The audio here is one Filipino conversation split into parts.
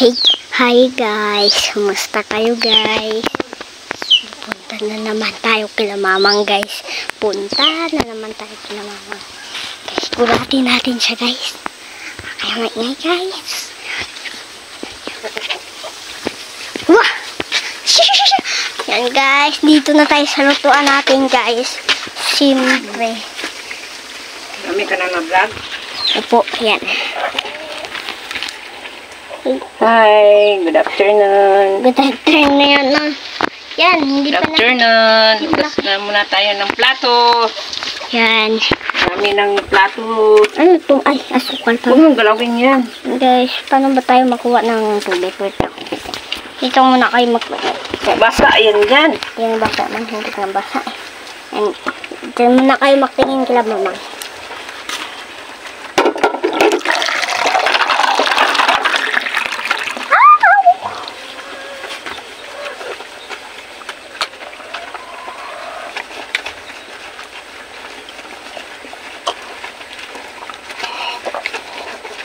Hi guys, kumusta kayo guys? Punta na naman tayo kila mamang guys. Punta na naman tayo kila mamang. Guys, kuratin natin siya guys. Kaya maingay guys. Wah! Yan guys, dito na tayo sa lutuan natin guys. Siyempre. Kami ka na na-vlog? Opo, yan. Hi, good afternoon. Good afternoon yan na. Yan, hindi Good pa na. afternoon. Hugas na muna tayo ng plato. Yan. Kami ng plato. Ano ito? Ay, asukal pa. Huwag mong galawin yan. Guys, paano ba tayo makuha ng tubig? Wait lang. Dito muna kayo Basa yan dyan. Yan basa man, hindi ka basa. Yan. Dito muna kayo magtingin kila mama.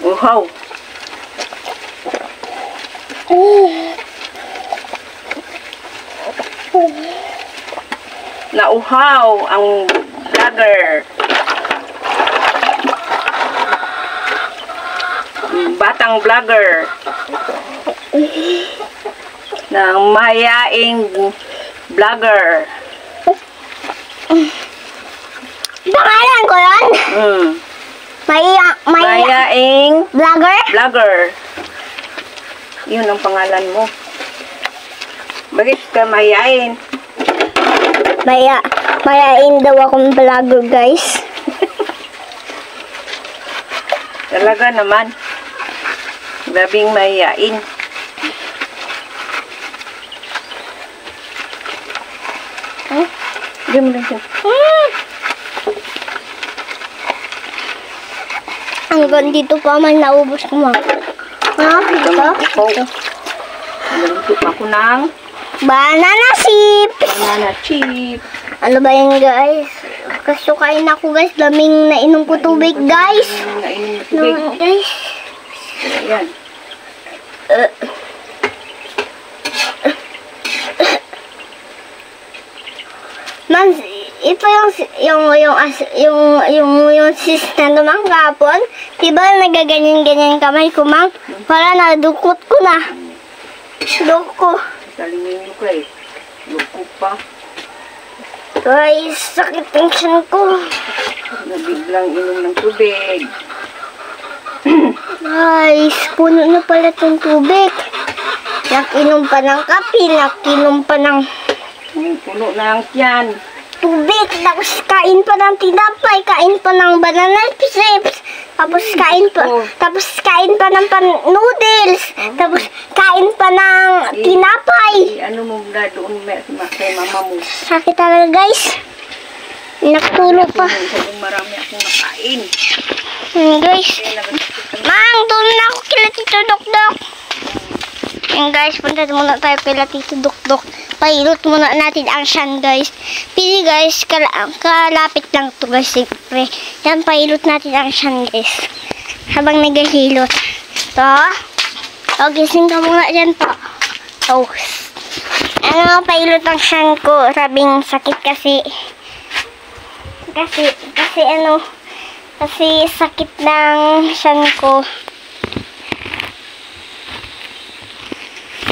Uhaw. Nauhaw ang vlogger. Batang vlogger. Ng mayaing vlogger. Pangalan ko yun? Mayaing Vlogger? vlogger. Yun ang pangalan mo. Bakit ka mayain? Mayain daw akong vlogger guys. Talaga naman. Grabing mayain. Diyan mo lang siya. Hanggang dito pa man naubos ko mo. Dito? Naluto ako ng Banana chips! banana chip. Ano ba yun guys? Kasukain ako guys. Daming nainom ko tubig guys. Nainom na tubig. Guys. Ayan. Man, ito yung sister naman kapon. Diba nagaganyan-ganyan kamay ko mang? Para nadukot ko na. Duko. Salingin ko eh. Luko pa. Guys, sakit ang tiyan ko. Nabiglang inom ng tubig. Guys, puno na pala itong tubig. Nakinom pa ng kape, nakinom pa ng Puno na ang tiyan. tubig, tapos kain pa ng tinapay, kain pa ng banana chips, tapos kain pa ng noodles, tapos kain pa ng tinapay. Ano mo na doon kay mama mo? Sakit talaga guys. Nagtulo pa. Sabong marami akong nakain. Guys, mang, tulong na ako kila Tito Dokdok. Yan guys, punta muna tayo kila Tito Dokdok. Pailot muna natin ang syan guys. Pili guys, kalapit lang to guys. Siyempre. Yan, pailot natin ang syan guys. Habang naghihilot. Ito. O, gising ka muna dyan po. Oh. Ano, pailot ang syan ko. Sabing sakit kasi. Kasi sakit ng syan ko.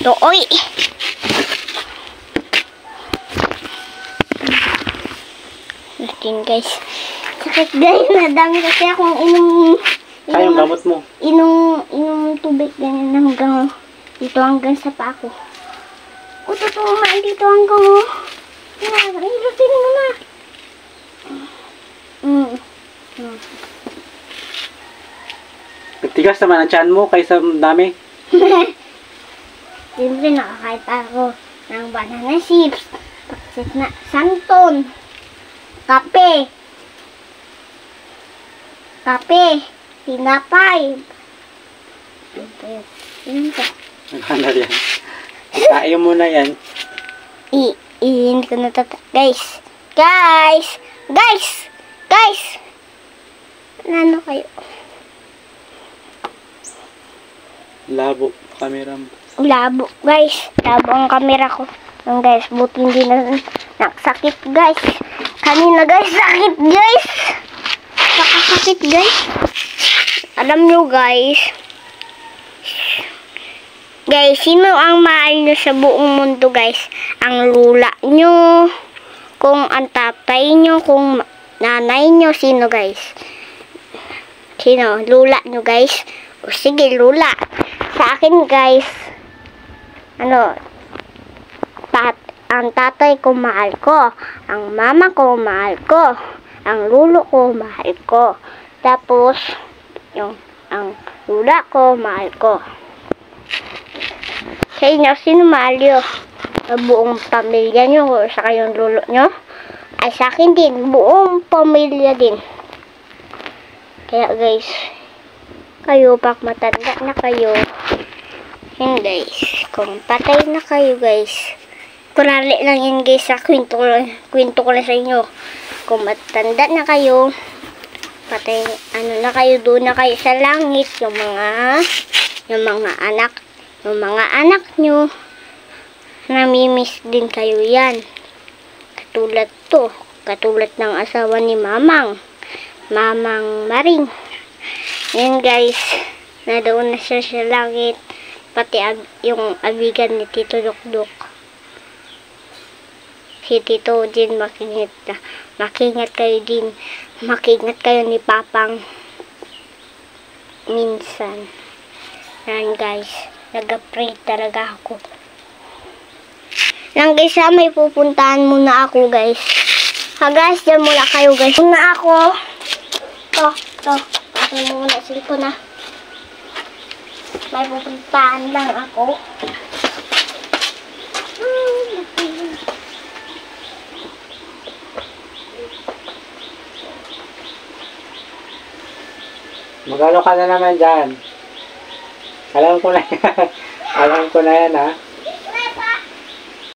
Oy. Natin guys. Sakit guys. Nadami kasi akong Kayong gamot mo? Inom tubig ganyan hanggang dito hanggang sa paa ko. O, totoo man dito hanggang ilutin mo na. Tigas naman ang tiyan mo kaysa dami. Siyempre nakakait ako ng banana chips, paksit na santon, kape, tinapay. Yun ka. Ano yan? Kain mo na yan. Hindi ko guys. Ano kayo? Labo. Camera mo. Labo, guys. Labo ang camera ko. Yung guys, buti hindi na nagsakit, guys. Kanina, guys, sakit, guys. Nakasakit, guys. Alam nyo, guys. Guys, sino ang mahal nyo sa buong mundo, guys? Ang lula nyo, kung ang tatay nyo, kung nanay nyo, sino, guys? Sino? Lula nyo, guys? O sige, lula. Sa akin, guys, ang tatay ko mahal ko, ang mama ko mahal ko, ang lulo ko mahal ko, tapos ang lula ko mahal ko. Sa inyo, sino mahal nyo? Ang buong pamilya nyo o sa kayong lulo nyo? Ay, sa akin din, buong pamilya din. Kaya guys, kayo pag matanda na kayo, hindi, kung patay na kayo guys, kurali lang yun guys sa kwento ko lang sa inyo. Kung matanda na kayo, patay, na kayo, doon na kayo sa langit, yung mga anak nyo, namimiss din kayo yan. Katulad ng asawa ni Mamang Maring. Yan guys, na doon na siya sa langit, pati yung abigan ni Tito Dukduk. Si Tito din makingat kayo din. Makingat kayo ni Papang minsan. Yan guys, nag-pray talaga ako. Lang guys, may pupuntahan muna ako guys. Ha guys, dyan muna kayo guys. Muna ako. To. Pasok mo muna silpo na. May pupuntahan lang ako. Magano ka na naman dyan? Alam ko na yan. Alam ko na yan, ha?